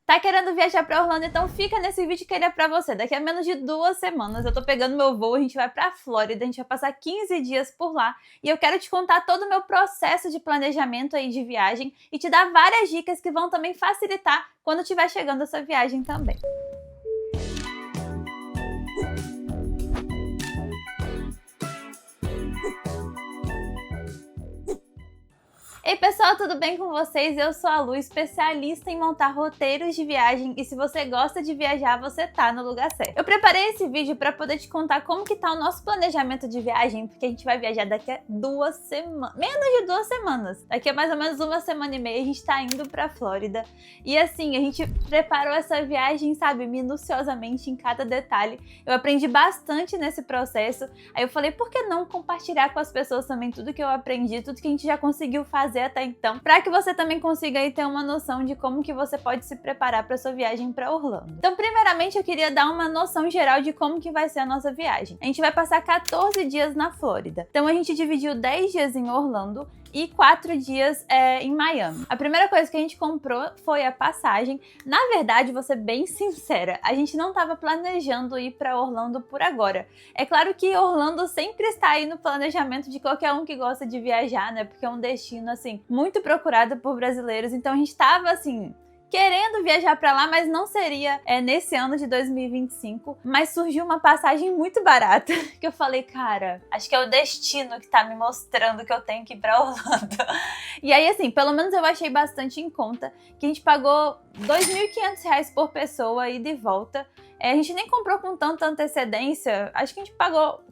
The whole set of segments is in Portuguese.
Tá querendo viajar pra Orlando? Então fica nesse vídeo que ele é pra você. Daqui a menos de 2 semanas eu tô pegando meu voo, a gente vai pra Flórida, a gente vai passar 15 dias por lá. E eu quero te contar todo o meu processo de planejamento aí de viagem e te dar várias dicas que vão também facilitar quando estiver chegando essa viagem também. Ei pessoal, tudo bem com vocês? Eu sou a Lu, especialista em montar roteiros de viagem, e se você gosta de viajar, você tá no lugar certo. Eu preparei esse vídeo para poder te contar como que tá o nosso planejamento de viagem, porque a gente vai viajar daqui a 2 semanas, menos de 2 semanas. Daqui a mais ou menos 1 semana e meia a gente tá indo pra Flórida. E assim, a gente preparou essa viagem, sabe, minuciosamente em cada detalhe. Eu aprendi bastante nesse processo. Aí eu falei, por que não compartilhar com as pessoas também tudo que eu aprendi, tudo que a gente já conseguiu fazer até então, para que você também consiga aí ter uma noção de como que você pode se preparar para sua viagem para Orlando. Então, primeiramente, eu queria dar uma noção geral de como que vai ser a nossa viagem. A gente vai passar 14 dias na Flórida. Então, a gente dividiu 10 dias em Orlando e 4 dias em Miami. A primeira coisa que a gente comprou foi a passagem. Na verdade, vou ser bem sincera, a gente não estava planejando ir para Orlando por agora. É claro que Orlando sempre está aí no planejamento de qualquer um que gosta de viajar, né? Porque é um destino, assim, muito procurado por brasileiros. Então a gente estava, assim, querendo viajar para lá, mas não seria nesse ano de 2025. Mas surgiu uma passagem muito barata, que eu falei, cara, acho que é o destino que tá me mostrando que eu tenho que ir para Orlando. E aí, assim, pelo menos eu achei bastante em conta, que a gente pagou R$2.500 por pessoa ida e volta. A gente nem comprou com tanta antecedência, acho que a gente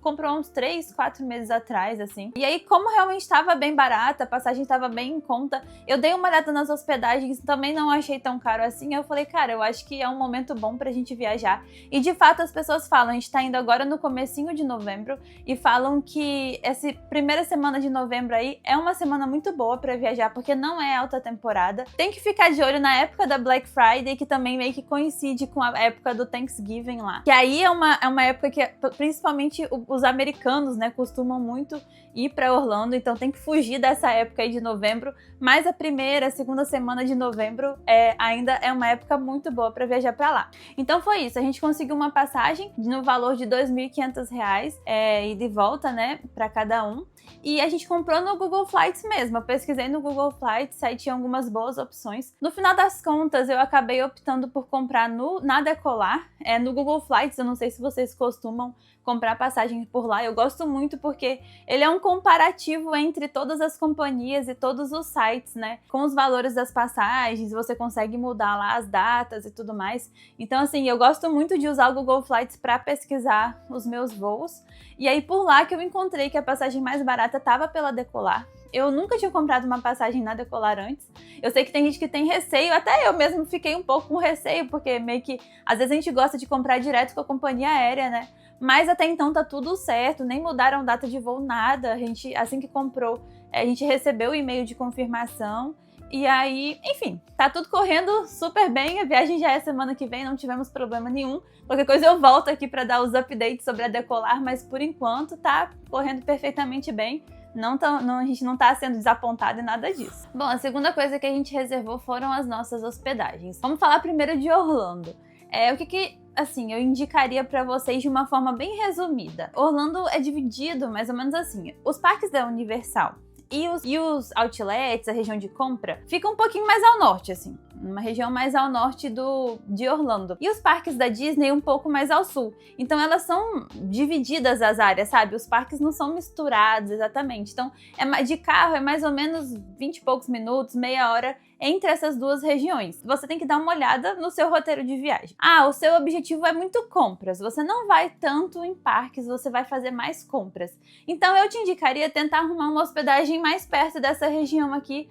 comprou uns 3, 4 meses atrás, assim. E aí, como realmente estava bem barata, a passagem estava bem em conta, eu dei uma olhada nas hospedagens, também não achei tão caro assim. Eu falei, cara, eu acho que é um momento bom pra gente viajar. E de fato as pessoas falam, a gente tá indo agora no comecinho de novembro, e falam que essa primeira semana de novembro aí é uma semana muito boa pra viajar, porque não é alta temporada. Tem que ficar de olho na época da Black Friday, que também meio que coincide com a época do Thanksgiving lá. Que aí é uma época que principalmente os americanos, né, costumam muito ir pra Orlando, então tem que fugir dessa época aí de novembro, mas a primeira, segunda semana de novembro ainda é uma época muito boa pra viajar pra lá. Então foi isso, a gente conseguiu uma passagem no valor de R$2.500 e de volta, né, pra cada um. E a gente comprou no Google Flights mesmo. Eu pesquisei no Google Flights, aí tinha algumas boas opções. No final das contas, eu acabei optando por comprar na Decolar. No Google Flights, eu não sei se vocês costumam comprar passagem por lá. Eu gosto muito porque ele é um comparativo entre todas as companhias e todos os sites, né? Com os valores das passagens, você consegue mudar lá as datas e tudo mais. Então, assim, eu gosto muito de usar o Google Flights para pesquisar os meus voos. E aí, por lá que eu encontrei que a passagem mais barata estava pela Decolar. Eu nunca tinha comprado uma passagem na Decolar antes. Eu sei que tem gente que tem receio, até eu mesmo fiquei um pouco com receio, porque meio que, às vezes a gente gosta de comprar direto com a companhia aérea, né? Mas até então tá tudo certo, nem mudaram data de voo, nada. A gente, assim que comprou, a gente recebeu o e-mail de confirmação. E aí, enfim, tá tudo correndo super bem. A viagem já é semana que vem, não tivemos problema nenhum. Qualquer coisa eu volto aqui pra dar os updates sobre a Decolar, mas por enquanto tá correndo perfeitamente bem. A gente não tá sendo desapontado em nada disso. Bom, a segunda coisa que a gente reservou foram as nossas hospedagens. Vamos falar primeiro de Orlando. O que assim, eu indicaria pra vocês de uma forma bem resumida. Orlando é dividido mais ou menos assim. Os parques da Universal e os outlets, a região de compra, ficam um pouquinho mais ao norte, assim. Uma região mais ao norte de Orlando. E os parques da Disney um pouco mais ao sul. Então elas são divididas as áreas, sabe? Os parques não são misturados exatamente. Então, de carro é mais ou menos 20 e poucos minutos, meia hora entre essas duas regiões. Você tem que dar uma olhada no seu roteiro de viagem. O seu objetivo é muito compras. Você não vai tanto em parques, você vai fazer mais compras. Então eu te indicaria tentar arrumar uma hospedagem mais perto dessa região aqui,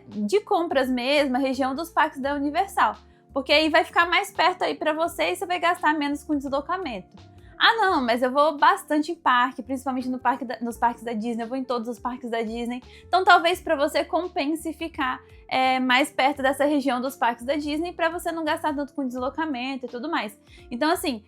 de compras mesmo, a região dos parques da Universal. Porque aí vai ficar mais perto aí pra você e você vai gastar menos com deslocamento. Não, mas eu vou bastante em parque, principalmente nos parques da Disney, eu vou em todos os parques da Disney. Então talvez para você compense ficar mais perto dessa região dos parques da Disney, para você não gastar tanto com deslocamento e tudo mais. Então assim,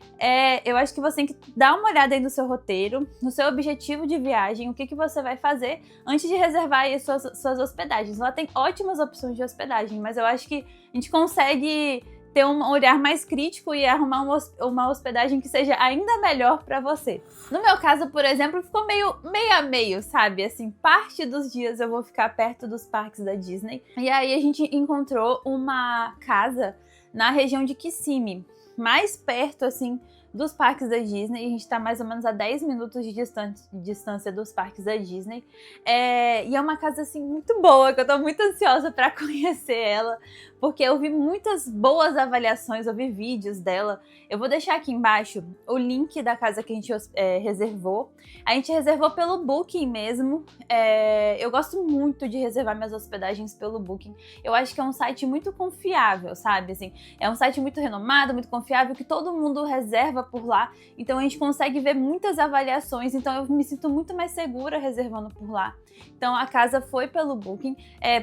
eu acho que você tem que dar uma olhada aí no seu roteiro, no seu objetivo de viagem, o que você vai fazer antes de reservar aí suas hospedagens. Lá tem ótimas opções de hospedagem, mas eu acho que a gente consegue ter um olhar mais crítico e arrumar uma hospedagem que seja ainda melhor para você. No meu caso, por exemplo, ficou meio a meio, sabe? Assim, parte dos dias eu vou ficar perto dos parques da Disney. E aí a gente encontrou uma casa na região de Kissimmee, mais perto, assim, dos parques da Disney. A gente tá mais ou menos a 10 minutos de distância dos parques da Disney. E é uma casa, assim, muito boa, que eu tô muito ansiosa pra conhecer ela, porque eu vi muitas boas avaliações, eu vi vídeos dela. Eu vou deixar aqui embaixo o link da casa que a gente reservou. A gente reservou pelo Booking mesmo. Eu gosto muito de reservar minhas hospedagens pelo Booking. Eu acho que é um site muito confiável, sabe? Assim, é um site muito renomado, muito confiável, que todo mundo reserva por lá. Então a gente consegue ver muitas avaliações. Então eu me sinto muito mais segura reservando por lá. Então a casa foi pelo Booking.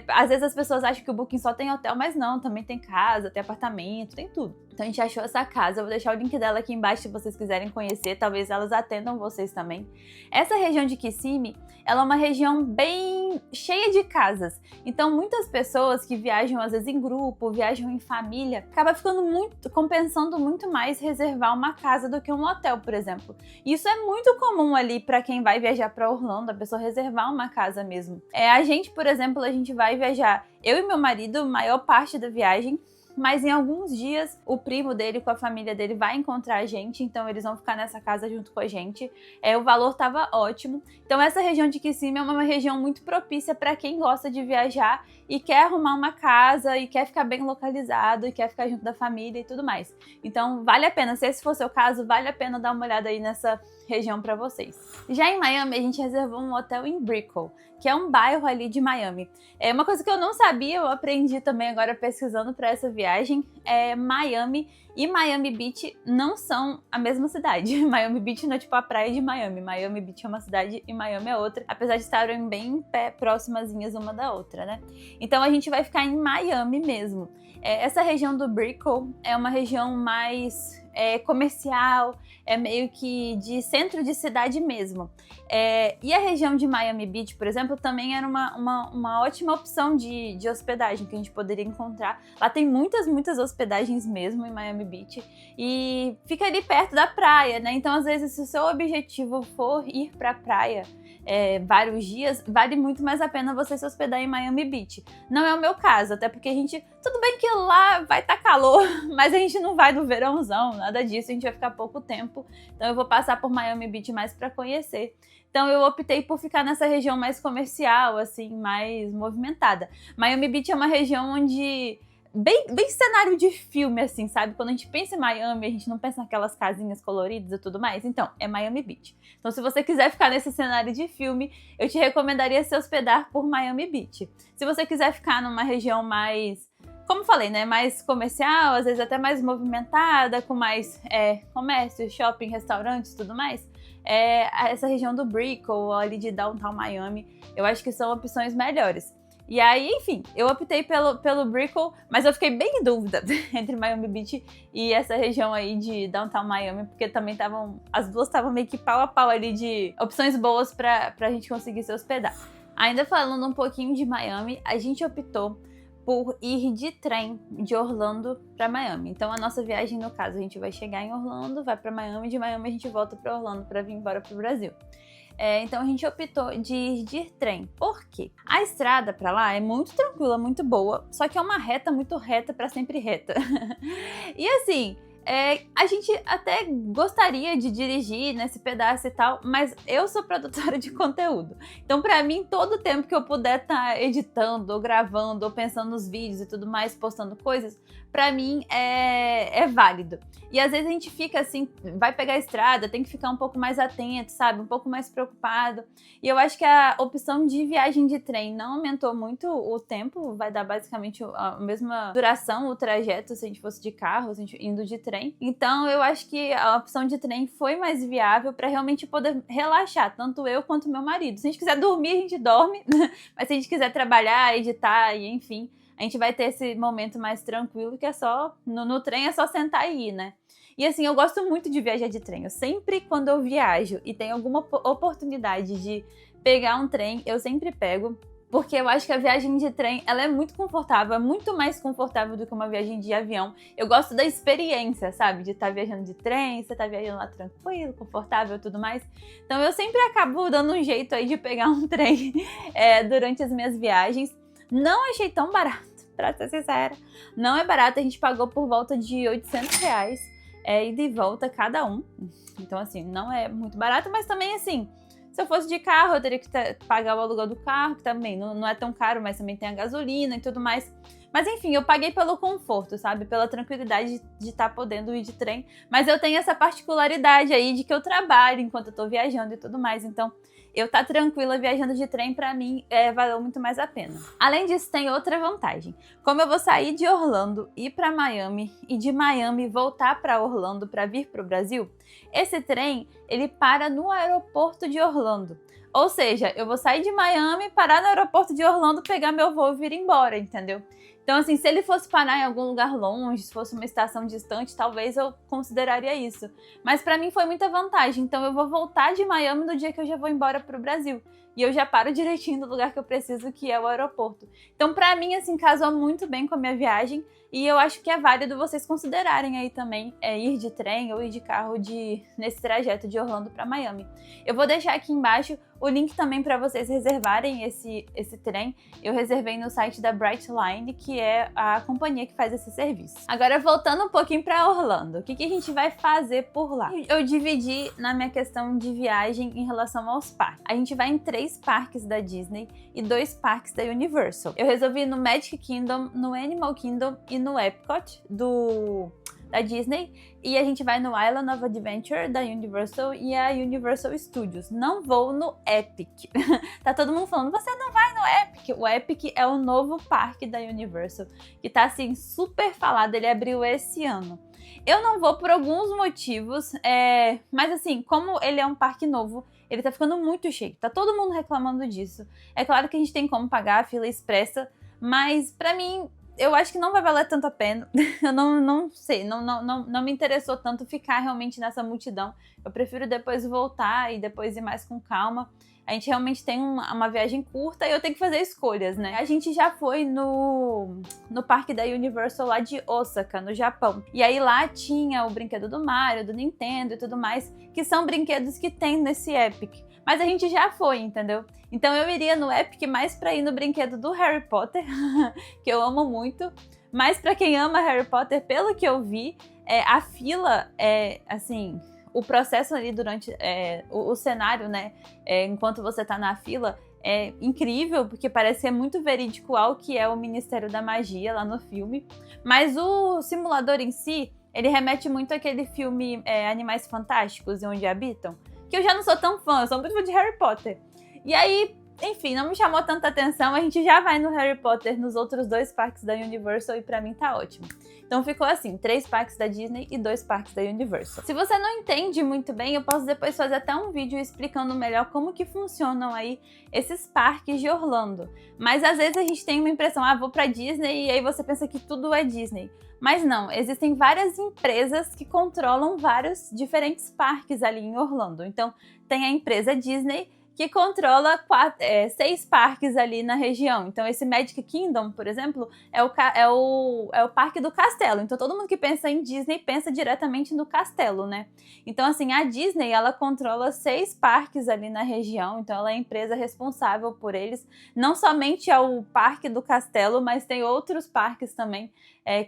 Às vezes as pessoas acham que o Booking só tem hotel, mas não, também tem casa, tem apartamento, tem tudo. Então a gente achou essa casa, eu vou deixar o link dela aqui embaixo se vocês quiserem conhecer, talvez elas atendam vocês também. Essa região de Kissimmee, ela é uma região bem cheia de casas, então muitas pessoas que viajam às vezes em grupo, viajam em família, acaba ficando compensando muito mais reservar uma casa do que um hotel, por exemplo. Isso é muito comum ali para quem vai viajar para Orlando, a pessoa reservar uma casa mesmo. A gente, por exemplo, a gente vai viajar, eu e meu marido, maior parte da viagem, mas em alguns dias o primo dele com a família dele vai encontrar a gente, então eles vão ficar nessa casa junto com a gente. O valor tava ótimo. Então essa região de Kissimmee é uma região muito propícia para quem gosta de viajar e quer arrumar uma casa e quer ficar bem localizado e quer ficar junto da família e tudo mais. Então vale a pena, se esse for o seu caso, vale a pena dar uma olhada aí nessa região para vocês. Já em Miami, a gente reservou um hotel em Brickell, que é um bairro ali de Miami. Uma coisa que eu não sabia, eu aprendi também agora pesquisando para essa viagem, Miami e Miami Beach não são a mesma cidade. Miami Beach não é tipo a praia de Miami. Miami Beach é uma cidade e Miami é outra, apesar de estarem bem próximazinhas uma da outra, né? Então a gente vai ficar em Miami mesmo. Essa região do Brickell é uma região mais comercial, meio que de centro de cidade mesmo. E a região de Miami Beach, por exemplo, também era uma ótima opção de hospedagem que a gente poderia encontrar. Lá tem muitas hospedagens mesmo em Miami Beach e fica ali perto da praia, né? Então, às vezes, se o seu objetivo for ir pra praia vários dias, vale muito mais a pena você se hospedar em Miami Beach. Não é o meu caso, até porque tudo bem que lá vai estar calor, mas a gente não vai no verãozão, nada disso, a gente vai ficar pouco tempo, então eu vou passar por Miami Beach mais para conhecer. Então eu optei por ficar nessa região mais comercial, assim, mais movimentada. Miami Beach é uma região onde bem cenário de filme, assim, sabe? Quando a gente pensa em Miami, a gente não pensa naquelas casinhas coloridas e tudo mais. Então, é Miami Beach. Então, se você quiser ficar nesse cenário de filme, eu te recomendaria se hospedar por Miami Beach. Se você quiser ficar numa região mais, como falei, né? Mais comercial, às vezes até mais movimentada, com mais comércio, shopping, restaurantes e tudo mais, essa região do Brickell, ali de Downtown Miami, eu acho que são opções melhores. E aí, enfim, eu optei pelo Brickell, mas eu fiquei bem em dúvida entre Miami Beach e essa região aí de Downtown Miami, porque também as duas estavam meio que pau a pau ali de opções boas pra gente conseguir se hospedar. Ainda falando um pouquinho de Miami, a gente optou por ir de trem de Orlando para Miami. Então a nossa viagem, no caso, a gente vai chegar em Orlando, vai para Miami, de Miami a gente volta para Orlando para vir embora pro Brasil. Então a gente optou de ir de trem. Por quê? A estrada pra lá é muito tranquila, muito boa, só que é uma reta muito reta pra sempre reta. E assim, a gente até gostaria de dirigir nesse pedaço e tal, mas eu sou produtora de conteúdo. Então, pra mim, todo o tempo que eu puder estar editando, ou gravando, ou pensando nos vídeos e tudo mais, postando coisas, pra mim é válido. E às vezes a gente fica assim, vai pegar a estrada, tem que ficar um pouco mais atento, sabe? Um pouco mais preocupado. E eu acho que a opção de viagem de trem não aumentou muito o tempo, vai dar basicamente a mesma duração, o trajeto, se a gente fosse de carro, se a gente indo de trem. Então eu acho que a opção de trem foi mais viável para realmente poder relaxar, tanto eu quanto meu marido. Se a gente quiser dormir, a gente dorme, mas se a gente quiser trabalhar, editar e enfim, a gente vai ter esse momento mais tranquilo, que é só, no trem é só sentar e ir, né? E assim, eu gosto muito de viajar de trem. Eu sempre, quando eu viajo e tenho alguma oportunidade de pegar um trem, eu sempre pego, porque eu acho que a viagem de trem, ela é muito confortável, é muito mais confortável do que uma viagem de avião. Eu gosto da experiência, sabe? De estar viajando de trem, você tá viajando lá tranquilo, confortável e tudo mais. Então eu sempre acabo dando um jeito aí de pegar um trem durante as minhas viagens. Não achei tão barato, pra ser sincera. Não é barato, a gente pagou por volta de R$800, ida e volta cada um. Então assim, não é muito barato, mas também assim... Se eu fosse de carro, eu teria que pagar o aluguel do carro, que também não é tão caro, mas também tem a gasolina e tudo mais. Mas enfim, eu paguei pelo conforto, sabe? Pela tranquilidade de estar podendo ir de trem. Mas eu tenho essa particularidade aí de que eu trabalho enquanto eu tô viajando e tudo mais. Então, eu tá tranquila viajando de trem, pra mim, valeu muito mais a pena. Além disso, tem outra vantagem. Como eu vou sair de Orlando, ir pra Miami, e de Miami voltar pra Orlando pra vir pro Brasil, esse trem, ele para no aeroporto de Orlando. Ou seja, eu vou sair de Miami, parar no aeroporto de Orlando, pegar meu voo e vir embora, entendeu? Então, assim, se ele fosse parar em algum lugar longe, se fosse uma estação distante, talvez eu consideraria isso. Mas pra mim foi muita vantagem. Então eu vou voltar de Miami no dia que eu já vou embora pro Brasil. E eu já paro direitinho do lugar que eu preciso, que é o aeroporto. Então, pra mim, assim, casou muito bem com a minha viagem. E eu acho que é válido vocês considerarem aí também ir de trem ou ir de carro nesse trajeto de Orlando para Miami. Eu vou deixar aqui embaixo o link também para vocês reservarem esse trem. Eu reservei no site da Brightline, que é a companhia que faz esse serviço. Agora, voltando um pouquinho para Orlando, o que a gente vai fazer por lá? Eu dividi na minha questão de viagem em relação aos parques. A gente vai em 3 parques da Disney e 2 parques da Universal. Eu resolvi ir no Magic Kingdom, no Animal Kingdom e no Epcot da Disney, e a gente vai no Island of Adventure da Universal e a Universal Studios. Não vou no Epic. Tá todo mundo falando, você não vai no Epic. O Epic é o novo parque da Universal, que tá assim super falado, ele abriu esse ano. Eu não vou por alguns motivos, mas assim, como ele é um parque novo, ele tá ficando muito cheio, tá todo mundo reclamando disso. É claro que a gente tem como pagar a fila expressa, mas pra mim, eu acho que não vai valer tanto a pena. Eu não sei, não me interessou tanto ficar realmente nessa multidão. Eu prefiro depois voltar e depois ir mais com calma. A gente realmente tem uma viagem curta e eu tenho que fazer escolhas, né? A gente já foi no parque da Universal lá de Osaka, no Japão. E aí lá tinha o brinquedo do Mario, do Nintendo e tudo mais, que são brinquedos que tem nesse Epic. Mas a gente já foi, entendeu? Então eu iria no Epic mais pra ir no brinquedo do Harry Potter, que eu amo muito. Mas pra quem ama Harry Potter, pelo que eu vi, a fila assim... O processo ali durante o cenário, né? Enquanto você tá na fila, é incrível, porque parece ser muito verídico ao que é o Ministério da Magia lá no filme. Mas o simulador em si, ele remete muito àquele filme Animais Fantásticos e Onde Habitam, que eu já não sou tão fã, eu sou muito fã de Harry Potter. E aí, enfim, não me chamou tanta atenção, a gente já vai no Harry Potter nos outros 2 parques da Universal e pra mim tá ótimo. Então ficou assim, 3 parques da Disney e 2 parques da Universal. Se você não entende muito bem, eu posso depois fazer até um vídeo explicando melhor como que funcionam aí esses parques de Orlando. Mas às vezes a gente tem uma impressão, vou pra Disney e aí você pensa que tudo é Disney. Mas não, existem várias empresas que controlam vários diferentes parques ali em Orlando. Então tem a empresa Disney, que controla 6 parques ali na região. Então esse Magic Kingdom, por exemplo, é o parque do castelo. Então todo mundo que pensa em Disney pensa diretamente no castelo, né? Então assim, a Disney, ela controla 6 parques ali na região, então ela é a empresa responsável por eles. Não somente é o parque do castelo, mas tem outros parques também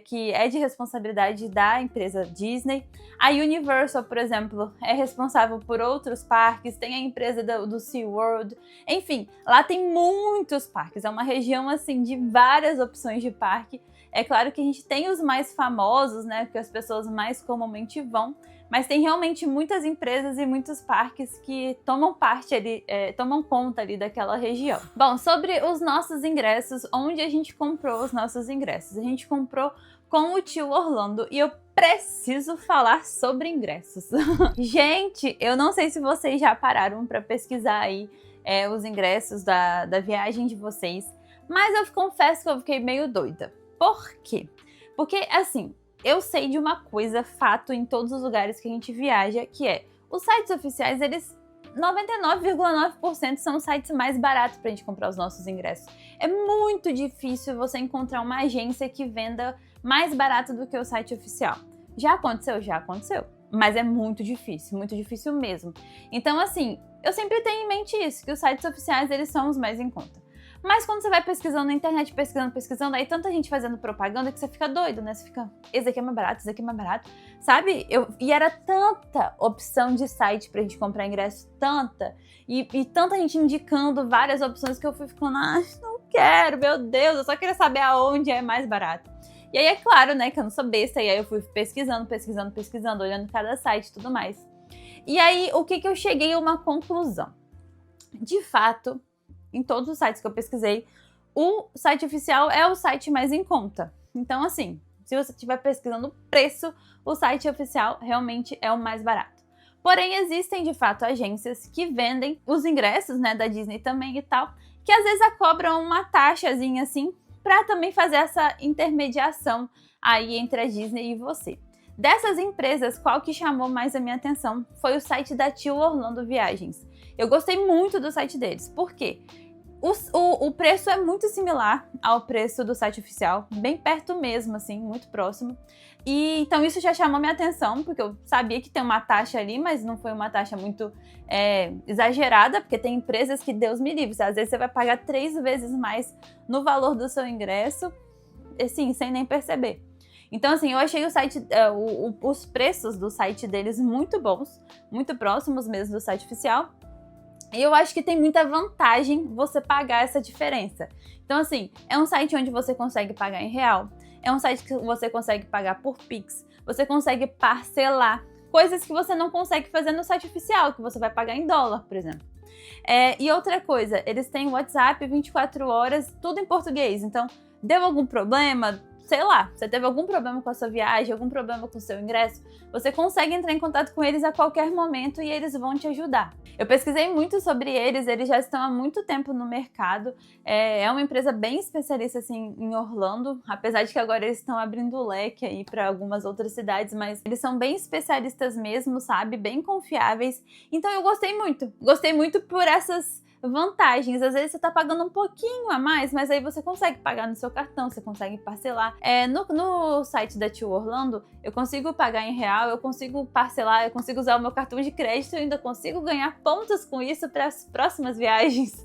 que é de responsabilidade da empresa Disney. A Universal, por exemplo, é responsável por outros parques, tem a empresa do SeaWorld, enfim, lá tem muitos parques, é uma região assim de várias opções de parque. É claro que a gente tem os mais famosos, né, que as pessoas mais comumente vão, mas tem realmente muitas empresas e muitos parques que tomam parte ali, tomam conta ali daquela região. Bom, sobre os nossos ingressos, onde a gente comprou os nossos ingressos? A gente comprou com o tio Orlando e eu preciso falar sobre ingressos. Gente, eu não sei se vocês já pararam para pesquisar aí os ingressos da viagem de vocês, mas eu confesso que eu fiquei meio doida. Por quê? Porque, assim, eu sei de uma coisa, fato, em todos os lugares que a gente viaja, que os sites oficiais, eles 99,9% são os sites mais baratos pra gente comprar os nossos ingressos. É muito difícil você encontrar uma agência que venda mais barato do que o site oficial. Já aconteceu? Já aconteceu. Mas é muito difícil mesmo. Então, assim, eu sempre tenho em mente isso, que os sites oficiais, eles são os mais em conta. Mas quando você vai pesquisando na internet, pesquisando, aí tanta gente fazendo propaganda que você fica doido, né? Você fica, esse aqui é mais barato, esse aqui é mais barato, sabe? E era tanta opção de site pra gente comprar ingresso, tanta, e tanta gente indicando várias opções que eu fui ficando, não quero, meu Deus, eu só queria saber aonde é mais barato. E aí é claro, né, que eu não sou besta, e aí eu fui pesquisando, olhando cada site e tudo mais. E aí, o que eu cheguei a uma conclusão? De fato, em todos os sites que eu pesquisei, o site oficial é o site mais em conta. Então, assim, se você estiver pesquisando preço, o site oficial realmente é o mais barato. Porém, existem, de fato, agências que vendem os ingressos, né, da Disney também e tal, que às vezes cobram uma taxazinha, assim, para também fazer essa intermediação aí entre a Disney e você. Dessas empresas, qual que chamou mais a minha atenção foi o site da Tio Orlando Viagens. Eu gostei muito do site deles, por quê? O preço é muito similar ao preço do site oficial, bem perto mesmo, assim, muito próximo. E então isso já chamou minha atenção, porque eu sabia que tem uma taxa ali, mas não foi uma taxa muito exagerada, porque tem empresas que, Deus me livre, às vezes você vai pagar 3 vezes mais no valor do seu ingresso, assim, sem nem perceber. Então, assim, eu achei o site, os preços do site deles muito bons, muito próximos mesmo do site oficial. E eu acho que tem muita vantagem você pagar essa diferença. Então, assim, é um site onde você consegue pagar em real, é um site que você consegue pagar por Pix, você consegue parcelar, coisas que você não consegue fazer no site oficial, que você vai pagar em dólar, por exemplo. E outra coisa, eles têm WhatsApp 24 horas, tudo em português. Então, deu algum problema, sei lá, você teve algum problema com a sua viagem, algum problema com o seu ingresso, você consegue entrar em contato com eles a qualquer momento e eles vão te ajudar. Eu pesquisei muito sobre eles já estão há muito tempo no mercado, é uma empresa bem especialista assim, em Orlando, apesar de que agora eles estão abrindo o leque aí para algumas outras cidades, mas eles são bem especialistas mesmo, sabe, bem confiáveis, então eu gostei muito por essas vantagens. Às vezes você tá pagando um pouquinho a mais, mas aí você consegue pagar no seu cartão, você consegue parcelar. No site da Tio Orlando, eu consigo pagar em real, eu consigo parcelar, eu consigo usar o meu cartão de crédito e ainda consigo ganhar pontos com isso para as próximas viagens.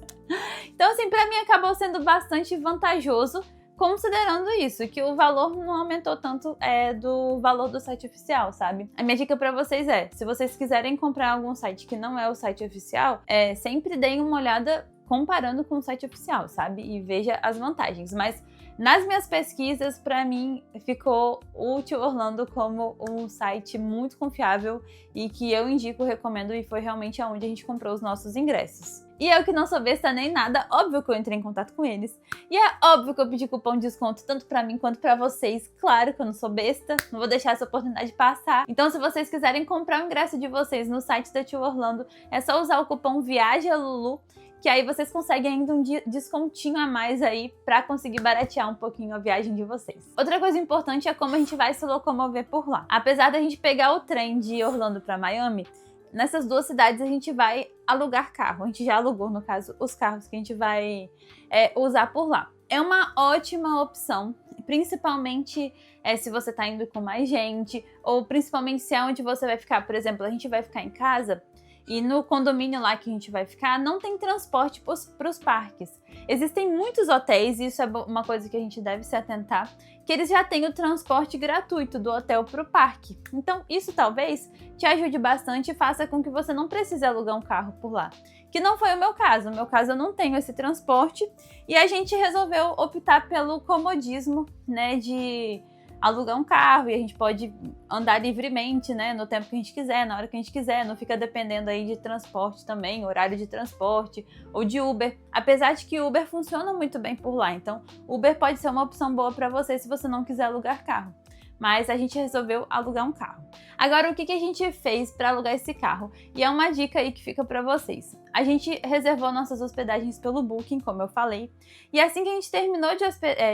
Então, assim, para mim acabou sendo bastante vantajoso, considerando isso, que o valor não aumentou tanto do valor do site oficial, sabe? A minha dica pra vocês se vocês quiserem comprar algum site que não é o site oficial, sempre deem uma olhada comparando com o site oficial, sabe? E veja as vantagens. Mas nas minhas pesquisas, pra mim, ficou o Tio Orlando como um site muito confiável e que eu indico, recomendo, e foi realmente aonde a gente comprou os nossos ingressos. E eu que não sou besta nem nada, óbvio que eu entrei em contato com eles. E é óbvio que eu pedi cupom de desconto tanto pra mim quanto pra vocês. Claro que eu não sou besta, não vou deixar essa oportunidade passar. Então se vocês quiserem comprar o ingresso de vocês no site da Tio Orlando, é só usar o cupom VIAJALULU, que aí vocês conseguem ainda um descontinho a mais aí pra conseguir baratear um pouquinho a viagem de vocês. Outra coisa importante é como a gente vai se locomover por lá. Apesar da gente pegar o trem de Orlando pra Miami, nessas duas cidades a gente vai alugar carro. A gente já alugou, no caso, os carros que a gente vai usar por lá. É uma ótima opção, principalmente se você tá indo com mais gente, ou principalmente se é onde você vai ficar. Por exemplo, a gente vai ficar em casa e no condomínio lá que a gente vai ficar não tem transporte para os parques. Existem muitos hotéis, e isso é uma coisa que a gente deve se atentar, que eles já têm o transporte gratuito do hotel para o parque. Então isso talvez te ajude bastante e faça com que você não precise alugar um carro por lá. Que não foi o meu caso. No meu caso eu não tenho esse transporte e a gente resolveu optar pelo comodismo, né, de alugar um carro e a gente pode andar livremente, né, no tempo que a gente quiser, na hora que a gente quiser, não fica dependendo aí de transporte também, horário de transporte ou de Uber. Apesar de que Uber funciona muito bem por lá, então Uber pode ser uma opção boa para você se você não quiser alugar carro. Mas a gente resolveu alugar um carro. Agora, o que a gente fez para alugar esse carro? E é uma dica aí que fica para vocês. A gente reservou nossas hospedagens pelo Booking, como eu falei, e assim que a gente terminou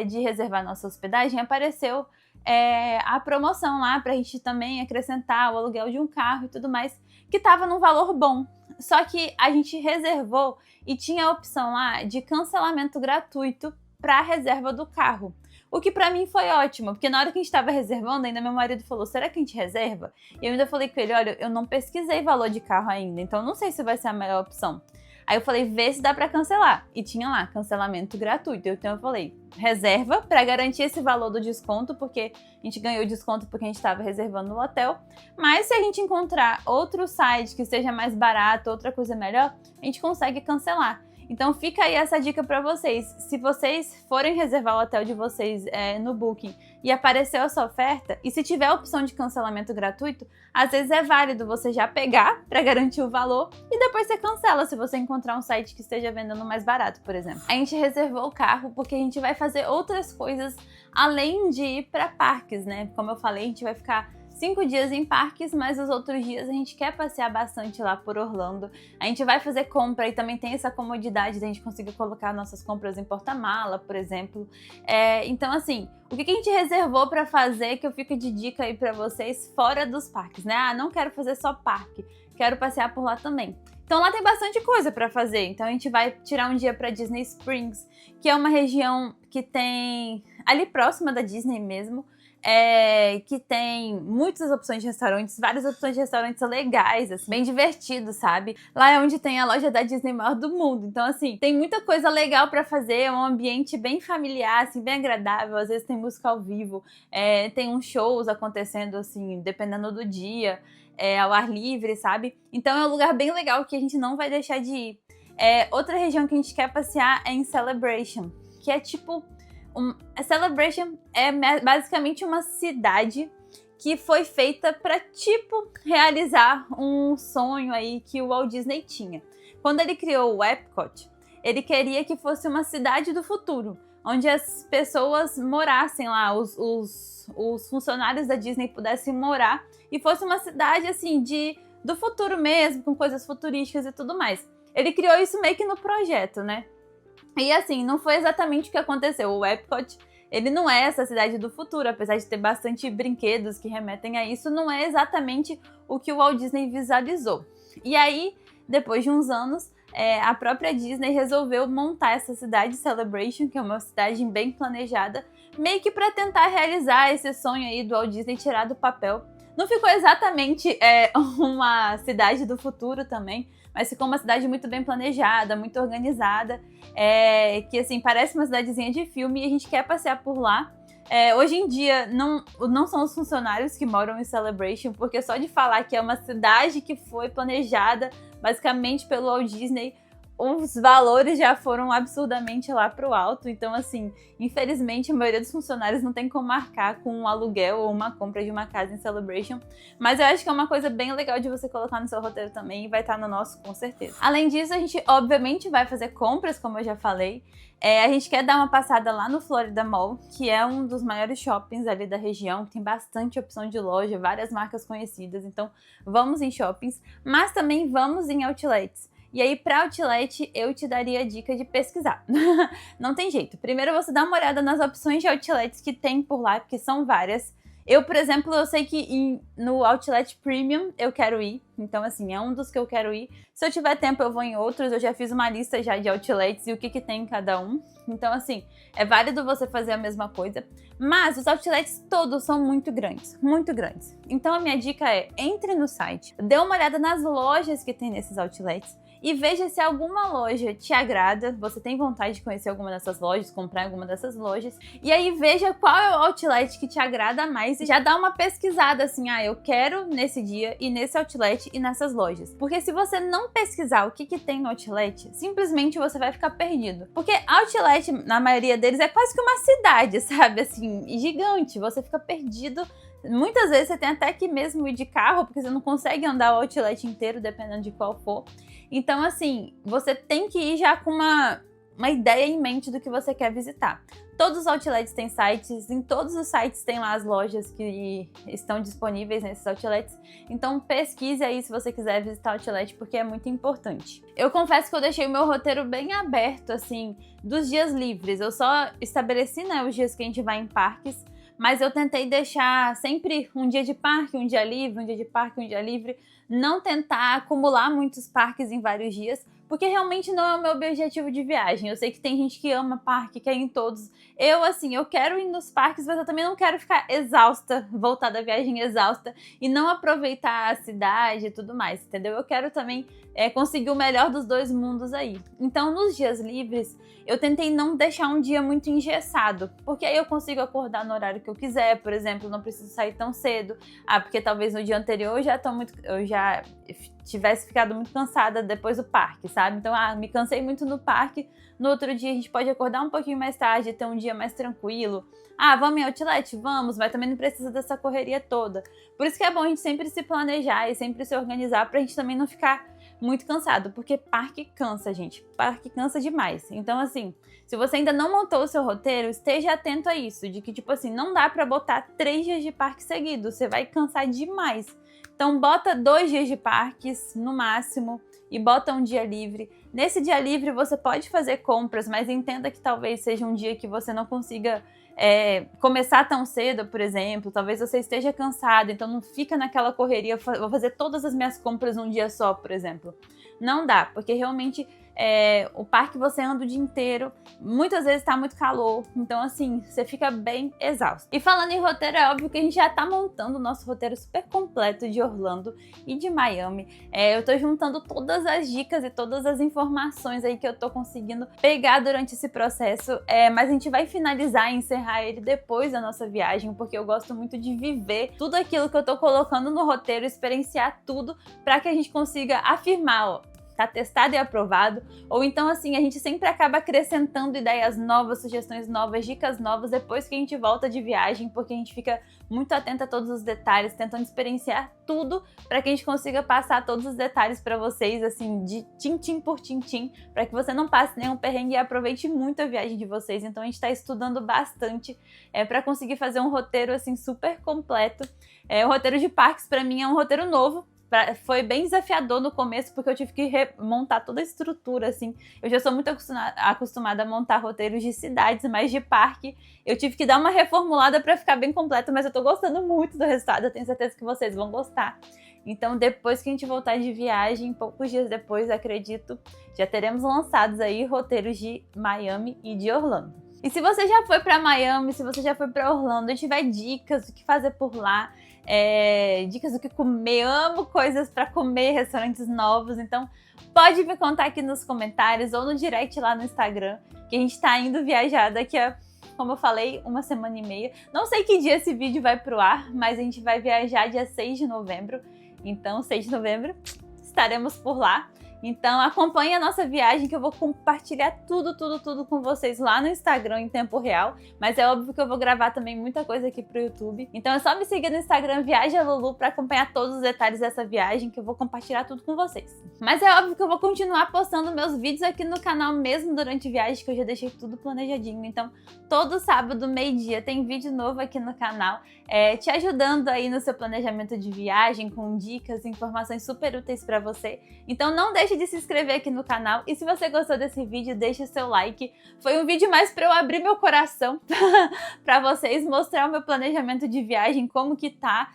de reservar nossa hospedagem, apareceu a promoção lá pra gente também acrescentar o aluguel de um carro e tudo mais, que tava num valor bom. Só que a gente reservou e tinha a opção lá de cancelamento gratuito para a reserva do carro. O que pra mim foi ótimo, porque na hora que a gente tava reservando, ainda meu marido falou, será que a gente reserva? E eu ainda falei com ele, olha, eu não pesquisei valor de carro ainda, então não sei se vai ser a melhor opção. Aí eu falei, vê se dá pra cancelar. E tinha lá, cancelamento gratuito. Então eu falei, reserva pra garantir esse valor do desconto, porque a gente ganhou desconto porque a gente tava reservando o hotel. Mas se a gente encontrar outro site que seja mais barato, outra coisa melhor, a gente consegue cancelar. Então fica aí essa dica pra vocês. Se vocês forem reservar o hotel de vocês no Booking e apareceu essa oferta, e se tiver a opção de cancelamento gratuito, às vezes é válido você já pegar pra garantir o valor e depois você cancela se você encontrar um site que esteja vendendo mais barato, por exemplo. A gente reservou o carro porque a gente vai fazer outras coisas além de ir pra parques, né? Como eu falei, a gente vai ficar 5 dias em parques, mas os outros dias a gente quer passear bastante lá por Orlando. A gente vai fazer compra e também tem essa comodidade de a gente conseguir colocar nossas compras em porta-mala, por exemplo. Então, assim, o que a gente reservou para fazer, que eu fico de dica aí para vocês, fora dos parques, né? Ah, não quero fazer só parque, quero passear por lá também. Então lá tem bastante coisa para fazer. Então a gente vai tirar um dia para Disney Springs, que é uma região que tem ali próxima da Disney mesmo, que tem muitas opções de restaurantes, várias opções de restaurantes legais, assim, bem divertidos, sabe? Lá é onde tem a loja da Disney maior do mundo. Então, assim, tem muita coisa legal pra fazer, é um ambiente bem familiar, assim, bem agradável. Às vezes tem música ao vivo, tem uns shows acontecendo, assim, dependendo do dia, ao ar livre, sabe? Então é um lugar bem legal que a gente não vai deixar de ir. Outra região que a gente quer passear é em Celebration, que é tipo... A Celebration é basicamente uma cidade que foi feita para, tipo, realizar um sonho aí que o Walt Disney tinha. Quando ele criou o Epcot, ele queria que fosse uma cidade do futuro, onde as pessoas morassem lá, os funcionários da Disney pudessem morar e fosse uma cidade, assim, do futuro mesmo, com coisas futurísticas e tudo mais. Ele criou isso meio que no projeto, né? E assim, não foi exatamente o que aconteceu. O Epcot, ele não é essa cidade do futuro, apesar de ter bastante brinquedos que remetem a isso, não é exatamente o que o Walt Disney visualizou. E aí, depois de uns anos, a própria Disney resolveu montar essa cidade Celebration, que é uma cidade bem planejada, meio que para tentar realizar esse sonho aí do Walt Disney tirar do papel. Não ficou exatamente uma cidade do futuro também, mas ficou uma cidade muito bem planejada, muito organizada, que assim, parece uma cidadezinha de filme e a gente quer passear por lá. Hoje em dia, não são os funcionários que moram em Celebration, porque só de falar que é uma cidade que foi planejada basicamente pelo Walt Disney, os valores já foram absurdamente lá pro alto. Então, assim, infelizmente a maioria dos funcionários não tem como marcar com um aluguel ou uma compra de uma casa em Celebration. Mas eu acho que é uma coisa bem legal de você colocar no seu roteiro também e vai estar no nosso, com certeza. Além disso, a gente obviamente vai fazer compras, como eu já falei. A gente quer dar uma passada lá no Florida Mall, que é um dos maiores shoppings ali da região, tem bastante opção de loja, várias marcas conhecidas. Então, vamos em shoppings, mas também vamos em outlets. E aí, para outlet, eu te daria a dica de pesquisar. Não tem jeito. Primeiro, você dá uma olhada nas opções de outlets que tem por lá, porque são várias. Eu, por exemplo, eu sei que no Outlet Premium eu quero ir. Então, assim, é um dos que eu quero ir. Se eu tiver tempo, eu vou em outros. Eu já fiz uma lista já de outlets e o que tem em cada um. Então, assim, é válido você fazer a mesma coisa. Mas os outlets todos são muito grandes, muito grandes. Então, a minha dica é, entre no site, dê uma olhada nas lojas que tem nesses outlets e veja se alguma loja te agrada, você tem vontade de conhecer alguma dessas lojas, comprar alguma dessas lojas, e aí veja qual é o outlet que te agrada mais e já dá uma pesquisada assim, eu quero nesse dia ir nesse outlet e nessas lojas. Porque se você não pesquisar o que tem no outlet, simplesmente você vai ficar perdido. Porque outlet, na maioria deles, é quase que uma cidade, sabe, assim, gigante, você fica perdido. Muitas vezes você tem até que mesmo ir de carro, porque você não consegue andar o outlet inteiro, dependendo de qual for. Então, assim, você tem que ir já com uma ideia em mente do que você quer visitar. Todos os outlets têm sites, em todos os sites tem lá as lojas que estão disponíveis nesses outlets. Então, pesquise aí se você quiser visitar o outlet, porque é muito importante. Eu confesso que eu deixei o meu roteiro bem aberto, assim, dos dias livres. Eu só estabeleci, né, os dias que a gente vai em parques, mas eu tentei deixar sempre um dia de parque, um dia livre, um dia de parque, um dia livre, não tentar acumular muitos parques em vários dias, porque realmente não é o meu objetivo de viagem. Eu sei que tem gente que ama parque, quer ir em todos. Eu, assim, eu quero ir nos parques, mas eu também não quero ficar exausta, voltar da viagem exausta e não aproveitar a cidade e tudo mais, entendeu? Eu quero também conseguir o melhor dos dois mundos aí. Então, nos dias livres, eu tentei não deixar um dia muito engessado, porque aí eu consigo acordar no horário que eu quiser, por exemplo, não preciso sair tão cedo. Porque talvez no dia anterior eu já tivesse ficado muito cansada depois do parque, sabe? Então, me cansei muito no parque, no outro dia a gente pode acordar um pouquinho mais tarde, ter um dia mais tranquilo. Vamos em outlet? Vamos, mas também não precisa dessa correria toda. Por isso que é bom a gente sempre se planejar e sempre se organizar pra gente também não ficar muito cansado, porque parque cansa, gente. Parque cansa demais. Então, assim, se você ainda não montou o seu roteiro, esteja atento a isso, de que, tipo assim, não dá pra botar 3 dias de parque seguidos, você vai cansar demais. Então, bota 2 dias de parques, no máximo, e bota um dia livre. Nesse dia livre, você pode fazer compras, mas entenda que talvez seja um dia que você não consiga começar tão cedo, por exemplo. Talvez você esteja cansado, então não fica naquela correria, vou fazer todas as minhas compras num dia só, por exemplo. Não dá, porque realmente o parque você anda o dia inteiro, muitas vezes tá muito calor, então assim, você fica bem exausto. E falando em roteiro, é óbvio que a gente já tá montando o nosso roteiro super completo de Orlando e de Miami. Eu tô juntando todas as dicas e todas as informações aí que eu tô conseguindo pegar durante esse processo, mas a gente vai finalizar e encerrar ele depois da nossa viagem, porque eu gosto muito de viver tudo aquilo que eu tô colocando no roteiro, experienciar tudo, para que a gente consiga afirmar, tá testado e aprovado, ou então assim, a gente sempre acaba acrescentando ideias novas, sugestões novas, dicas novas depois que a gente volta de viagem, porque a gente fica muito atento a todos os detalhes, tentando experienciar tudo para que a gente consiga passar todos os detalhes para vocês, assim, de tintim por tintim, para que você não passe nenhum perrengue e aproveite muito a viagem de vocês. Então a gente está estudando bastante para conseguir fazer um roteiro assim super completo. O roteiro de parques para mim é um roteiro novo. Foi bem desafiador no começo, porque eu tive que remontar toda a estrutura, assim. Eu já sou muito acostumada a montar roteiros de cidades, mas de parque eu tive que dar uma reformulada para ficar bem completo, mas eu tô gostando muito do resultado, eu tenho certeza que vocês vão gostar. Então, depois que a gente voltar de viagem, poucos dias depois, acredito, já teremos lançados aí roteiros de Miami e de Orlando. E se você já foi para Miami, se você já foi para Orlando e tiver dicas do que fazer por lá, dicas do que comer, amo coisas para comer, restaurantes novos, então pode me contar aqui nos comentários ou no direct lá no Instagram, que a gente tá indo viajar daqui a, como eu falei, 1 semana e meia. Não sei que dia esse vídeo vai pro ar, mas a gente vai viajar dia 6 de novembro, então 6 de novembro estaremos por lá. Então acompanhe a nossa viagem, que eu vou compartilhar tudo com vocês lá no Instagram em tempo real. Mas é óbvio que eu vou gravar também muita coisa aqui pro YouTube. Então é só me seguir no Instagram Viaja Lulu para acompanhar todos os detalhes dessa viagem, que eu vou compartilhar tudo com vocês. Mas é óbvio que eu vou continuar postando meus vídeos aqui no canal mesmo durante viagem, que eu já deixei tudo planejadinho. Então todo sábado, meio-dia, tem vídeo novo aqui no canal, te ajudando aí no seu planejamento de viagem, com dicas e informações super úteis para você. Então não deixe de se inscrever aqui no canal, e se você gostou desse vídeo, deixe seu like. Foi um vídeo mais para eu abrir meu coração para vocês, mostrar o meu planejamento de viagem, como que tá,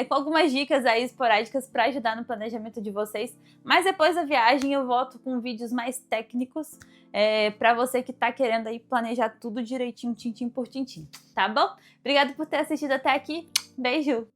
com algumas dicas aí esporádicas para ajudar no planejamento de vocês. Mas depois da viagem eu volto com vídeos mais técnicos, para você que tá querendo aí planejar tudo direitinho, tintim por tintim, tá bom? Obrigada por ter assistido até aqui, beijo!